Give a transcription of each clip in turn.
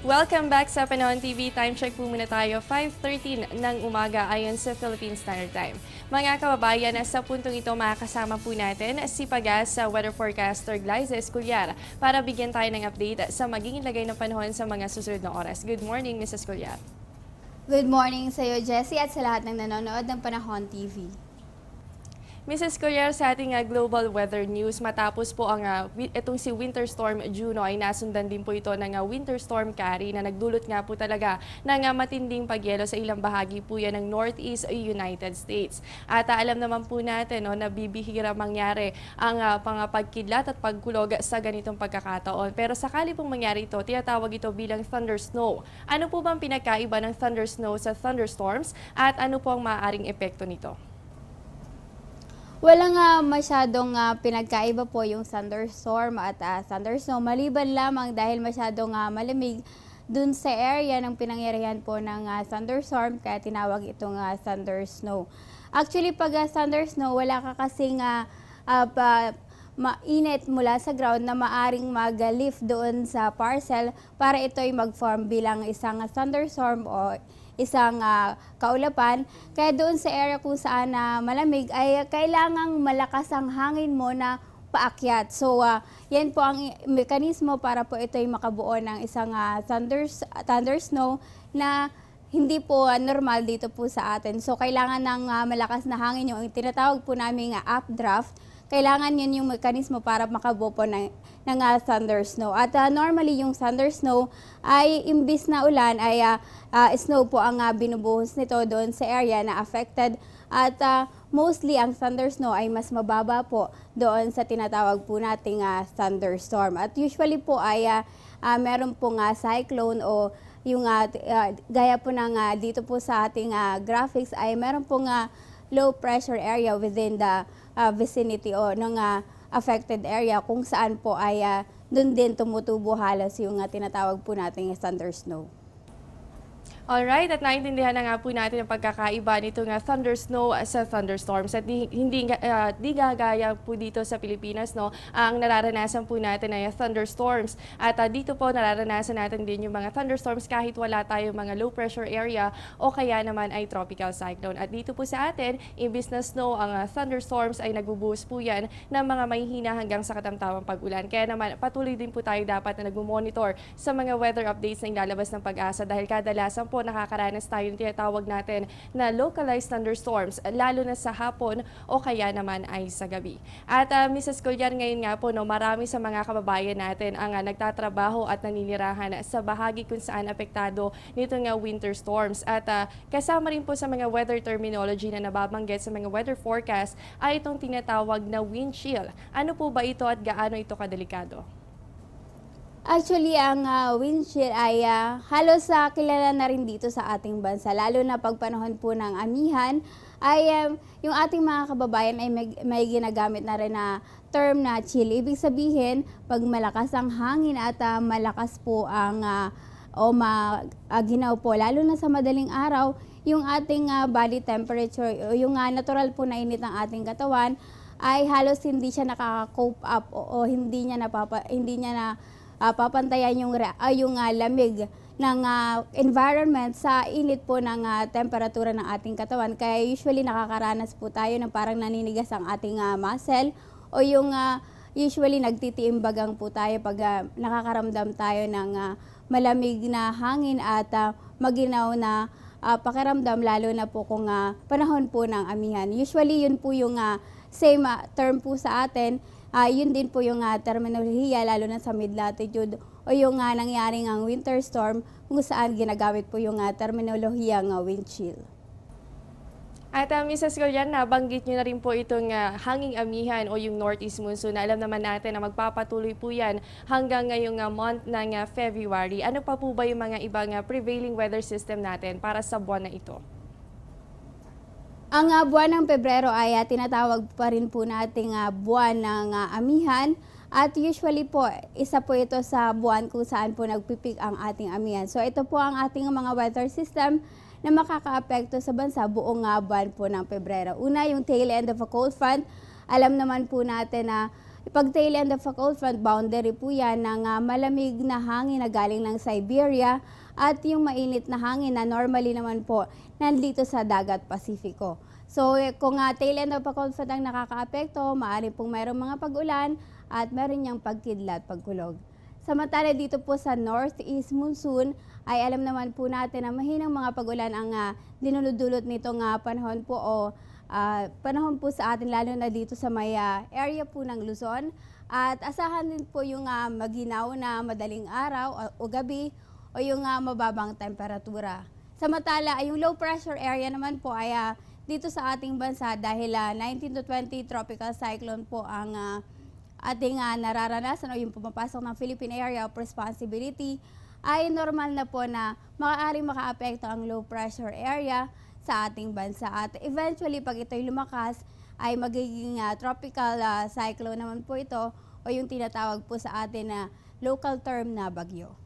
Welcome back sa Panahon TV. Time check po muna tayo, 5:13 ng umaga ayon sa Philippine Standard Time. Mga kababayan, sa puntong ito makakasama po natin si Pagas sa weather forecaster Glyza Escolar para bigyan tayo ng update sa magiging lagay ng panahon sa mga susunod na oras. Good morning, Mrs. Escolar. Good morning sa iyo, Jessie, at sa lahat ng nanonood ng Panahon TV. Mrs. Escolar, sa ating global weather news, matapos po ang itong si Winter Storm Juno ay nasundan din po ito ng Winter Storm Kari na nagdulot nga po talaga ng matinding pagyelo sa ilang bahagi po yan ng Northeast United States. At alam naman po natin na bibihira mangyari ang pagkidlat at pagkulog sa ganitong pagkakataon. Pero sakali pong mangyari ito, tinatawag ito bilang thunder snow. Ano po bang pinagkaiba ng thunder snow sa thunderstorms at ano po ang maaaring epekto nito? Walang masyadong pinagkaiba po yung thunderstorm at thundersnow, maliban lamang dahil masyadong malamig dun sa area ng pinangyarihan po ng thunderstorm, kaya tinawag itong thundersnow. Actually, pag thundersnow, wala ka kasing mainit mula sa ground na maaring mag-lift doon sa parcel para ito ay mag-form bilang isang thunderstorm o isang kaulapan. Kaya doon sa area kung saan malamig ay kailangang malakas ang hangin mo na paakyat. So yan po ang mekanismo para po ito ay makabuo ng isang thunder snow na hindi po normal dito po sa atin. So kailangan ng malakas na hangin, yung tinatawag po namin updraft. Kailangan yun yung mekanismo para makabuo po ng thunder snow. At normally yung thunder snow ay imbis na ulan ay snow po ang binubuhos nito doon sa area na affected. At mostly ang thunder snow ay mas mababa po doon sa tinatawag po nating thunderstorm. At usually po ay meron pong cyclone o yung gaya po ng dito po sa ating graphics ay meron pong low pressure area within the vicinity o ng affected area kung saan po ay doon din tumutubo halos yung tinatawag po natin thunder snow. Alright, at naintindihan na nga po natin ang pagkakaiba nitong thunder snow sa thunderstorms at hindi gagaya po dito sa Pilipinas, no, ang nararanasan po natin ay thunderstorms at dito po nararanasan natin din yung mga thunderstorms kahit wala tayong mga low pressure area o kaya naman ay tropical cyclone. At dito po sa atin, imbis na snow, ang thunderstorms ay nagbubuhos po yan ng mga mahihina hanggang sa katamtamang pag-ulan. Kaya naman patuloy din po tayo dapat na nag-monitor sa mga weather updates na ilalabas ng Pag-asa dahil kadalasan po nakakaranas tayo ng tinatawag natin na localized thunderstorms, lalo na sa hapon o kaya naman ay sa gabi. At Mrs. Escolar, ngayon nga po, marami sa mga kababayan natin ang nagtatrabaho at naninirahan sa bahagi kung saan apektado nito nga winter storms. At kasama rin po sa mga weather terminology na nababanggit sa mga weather forecast ay itong tinatawag na wind chill. Ano po ba ito at gaano ito kadelikado? Actually, ang wind chill ay halos kilala na rin dito sa ating bansa, lalo na pag panahon po ng amihan, ay yung ating mga kababayan ay may ginagamit na rin na term na chill. Ibig sabihin, pag malakas ang hangin at malakas po ang ginaw po, lalo na sa madaling araw, yung ating body temperature, yung natural po na init ng ating katawan, ay halos hindi siya nakaka-cope up o hindi niya papantayan yung lamig ng environment sa init po ng temperatura ng ating katawan. Kaya usually nakakaranas po tayo ng parang naninigas ang ating muscle o yung usually nagtitiimbagang po tayo pag nakakaramdam tayo ng malamig na hangin at maginaw na pakiramdam, lalo na po kung panahon po ng amihan. Usually yun po yung same term po sa atin. Yun din po yung terminolohiya, lalo na sa mid-latitude o yung nangyaring winter storm kung saan ginagamit po yung terminolohiya wind chill. At Mrs. Escolar, nabanggit nyo na rin po itong hanging amihan o yung northeast monsoon. Alam naman natin na magpapatuloy po yan hanggang ngayong month ng February. Ano pa po ba yung mga ibang prevailing weather system natin para sa buwan na ito? Ang buwan ng Pebrero ay tinatawag pa rin po nating buwan ng amihan at usually po isa po ito sa buwan kung saan po nagpipik ang ating amihan. So ito po ang ating mga weather system na makakaapekto sa bansa buong buwan po ng Pebrero. Una, yung tail end of a cold front. Alam naman po natin na Pag tail end of a cold front, boundary po yan ng malamig na hangin na galing ng Siberia at yung mainit na hangin na normally naman po nandito sa dagat Pasifiko. So kung tail end of a cold front ang nakakaapekto, maaari pong mayroong mga pag-ulan at meron niyang pagkidlat, pagkulog. Samantala dito po sa northeast monsoon ay alam naman po natin na mahinang mga pag-ulan ang dinudulot nitong panahon po panahon po sa atin, lalo na dito sa may area po ng Luzon. At asahan din po yung maginaw na madaling araw o gabi o yung mababang temperatura. Samantala, yung low pressure area naman po ay dito sa ating bansa dahil 19 to 20 tropical cyclone po ang ating nararanasan o yung pumapasok ng Philippine Area of Responsibility, ay normal na po na maaaring makaapekto ang low pressure area sa ating bansa. At eventually, pag ito'y lumakas, ay magiging tropical cyclone naman po ito o yung tinatawag po sa atin na local term na bagyo.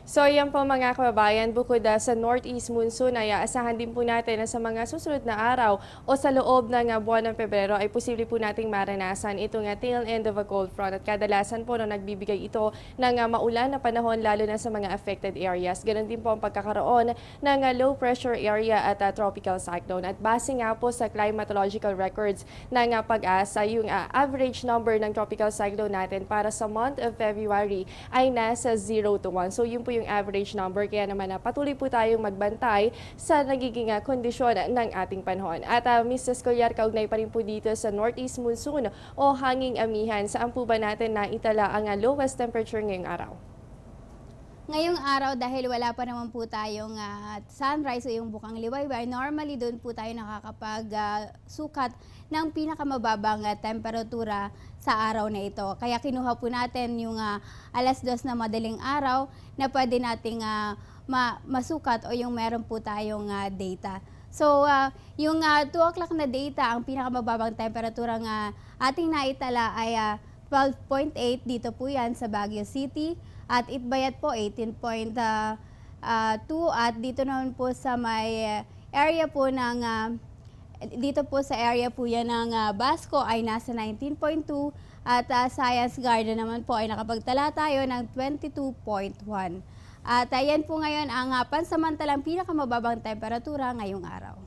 So yan po mga kababayan, bukod sa northeast monsoon ay asahan din po natin na sa mga susunod na araw o sa loob ng buwan ng Pebrero ay posible po nating maranasan itong tail end of a cold front, at kadalasan po nagbibigay ito ng maulan na panahon lalo na sa mga affected areas. Ganon din po ang pagkakaroon ng low pressure area at tropical cyclone. At base nga po sa climatological records ng Pag-asa, yung average number ng tropical cyclone natin para sa month of February ay nasa 0 to 1. So yun po yung average number, kaya naman patuloy po tayong magbantay sa nagiging kondisyon ng ating panahon. At Mrs. Escolar, kaugnay pa rin po dito sa northeast monsoon o hanging amihan, saan po ba natin naitala ang lowest temperature ngayong araw? Ngayong araw, dahil wala pa naman po tayong sunrise o yung bukang liwayway, normally doon po tayo nakakapag-sukat ng pinakamababang temperatura sa araw na ito. Kaya kinuha po natin yung alas 2 na madaling araw na pwede nating masukat o yung meron po tayong data. So, yung 2 o'clock na data, ang pinakamababang temperatura nga ating naitala ay 12.8, dito po yan sa Baguio City. At Itbayat po 18.2, at dito naman po sa may area po ng dito po sa area po yan ng Basco ay nasa 19.2, at Science Garden naman po ay nakapagtala tayo ng 22.1. At ayan po ngayon ang pansamantalang pinakamababang temperatura ngayong araw.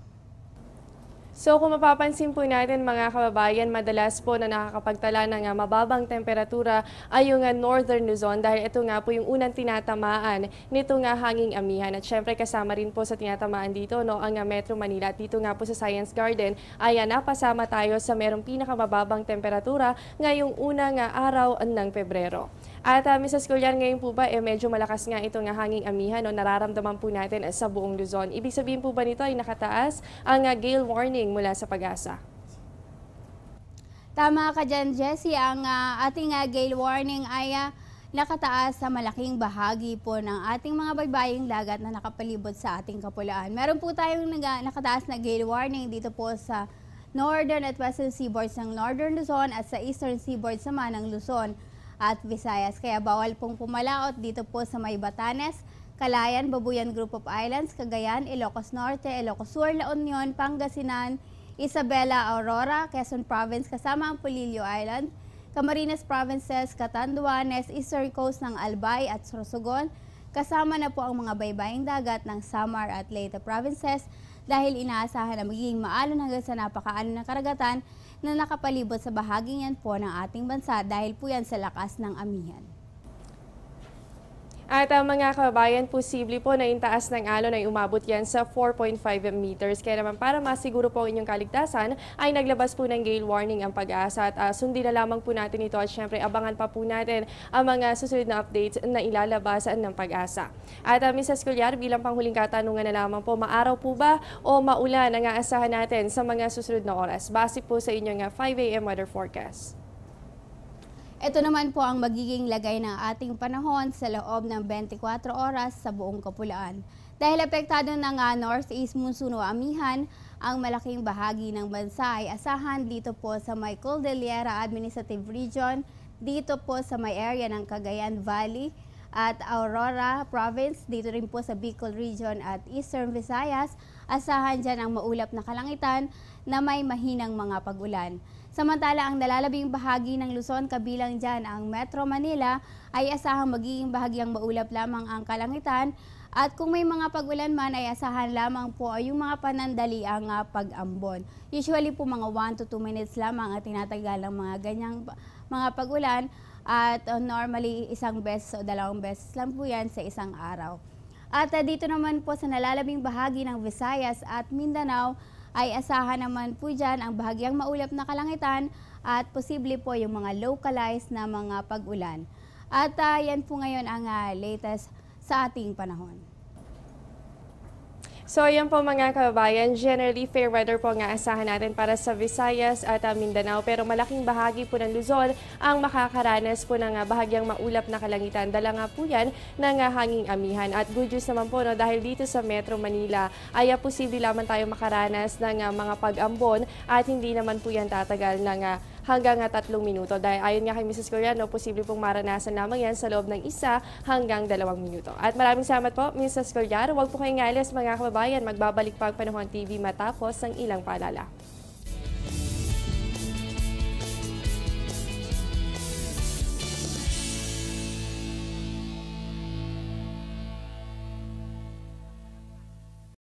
So kung mapapansin po natin mga kababayan, madalas po na nakakapagtala ng mababang temperatura ay yung Northern Luzon, dahil ito nga po yung unang tinatamaan nito nga hanging amihan. At syempre kasama rin po sa tinatamaan dito ang Metro Manila. At dito nga po sa Science Garden ay napasama tayo sa merong pinakamababang temperatura ngayong unang araw ng Pebrero. At Mrs. Escolar, ngayon po ba medyo malakas nga itong hanging amihan nararamdaman po natin sa buong Luzon? Ibig sabihin po ba nito ay nakataas ang gale warning mula sa Pag-asa? Tama ka dyan, Jessie. Ang ating gale warning ay nakataas sa malaking bahagi po ng ating mga baybaying dagat na nakapalibot sa ating kapulaan. Meron po tayong nakataas na gale warning dito po sa northern at western seaboards ng Northern Luzon at sa eastern seaboard naman ng Luzon at Visayas. Kaya bawal pong pumalaot dito po sa may Batanes, Calayan, Babuyan Group of Islands, Cagayan, Ilocos Norte, Ilocos Sur, La Union, Pangasinan, Isabela, Aurora, Quezon Province kasama ang Polillo Island, Camarines Provinces, Catanduanes, Eastern Coast ng Albay at Sorsogon, kasama na po ang mga baybaying dagat ng Samar at Leyte Provinces, dahil inaasahan na magiging maalon hanggang sa napakaalon na karagatan na nakapalibot sa bahaging yan po ng ating bansa, dahil po yan sa lakas ng amihan. At mga kababayan, posible po na yung taas ng alon ay umabot yan sa 4.5 meters. Kaya naman para masiguro po ang inyong kaligtasan, ay naglabas po ng gale warning ang Pag-asa. At sundin na lamang po natin ito, at syempre abangan pa po natin ang mga susunod na updates na ilalabas ng Pag-asa. At Mrs. Escolar, bilang panghuling katanungan na lamang po, maaraw po ba o maulan ang aasahan natin sa mga susunod na oras? Base po sa inyong 5 AM weather forecast. Ito naman po ang magiging lagay ng ating panahon sa loob ng 24 oras sa buong Kapulaan. Dahil apektado ng northeast monsoon o amihan, ang malaking bahagi ng bansa ay asahan dito po sa may Cordillera Administrative Region, dito po sa may area ng Cagayan Valley, at Aurora Province, dito rin po sa Bicol Region at Eastern Visayas, asahan dyan ang maulap na kalangitan na may mahinang mga pag-ulan. Samantala, ang nalalabing bahagi ng Luzon, kabilang dyan ang Metro Manila, ay asahang magiging bahagyang maulap lamang ang kalangitan. At kung may mga pag-ulan man, ay asahan lamang po ay yung mga panandaliang pag-ambon. Usually po mga 1 to 2 minutes lamang ang tinatagal ng mga ganyang mga pag-ulan. At normally, isang beses o 2 beses lang po yan sa isang araw. At dito naman po sa nalalabing bahagi ng Visayas at Mindanao, ay asahan naman po dyan ang bahagyang maulap na kalangitan at posible po yung mga localized na mga pag-ulan. At yan po ngayon ang latest sa ating panahon. So yan po mga kababayan, generally fair weather po ang aasahan natin para sa Visayas at Mindanao, pero malaking bahagi po ng Luzon ang makakaranas po ng bahagyang maulap na kalangitan. Dala nga po yan ng hanging amihan. At good news naman po, no, dahil dito sa Metro Manila ay posible lamang tayo makaranas ng mga pag-ambon at hindi naman po yan tatagal ng hanggang 3 minuto. Dahil ayon nga kay Mrs. Coriano, posible pong maranasan lamang yan sa loob ng 1 hanggang 2 minuto. At maraming salamat po, Mrs. Coriano. Huwag po kayong alis mga kababayan. Magbabalik pa ang Panahon TV matapos ang ilang paalala.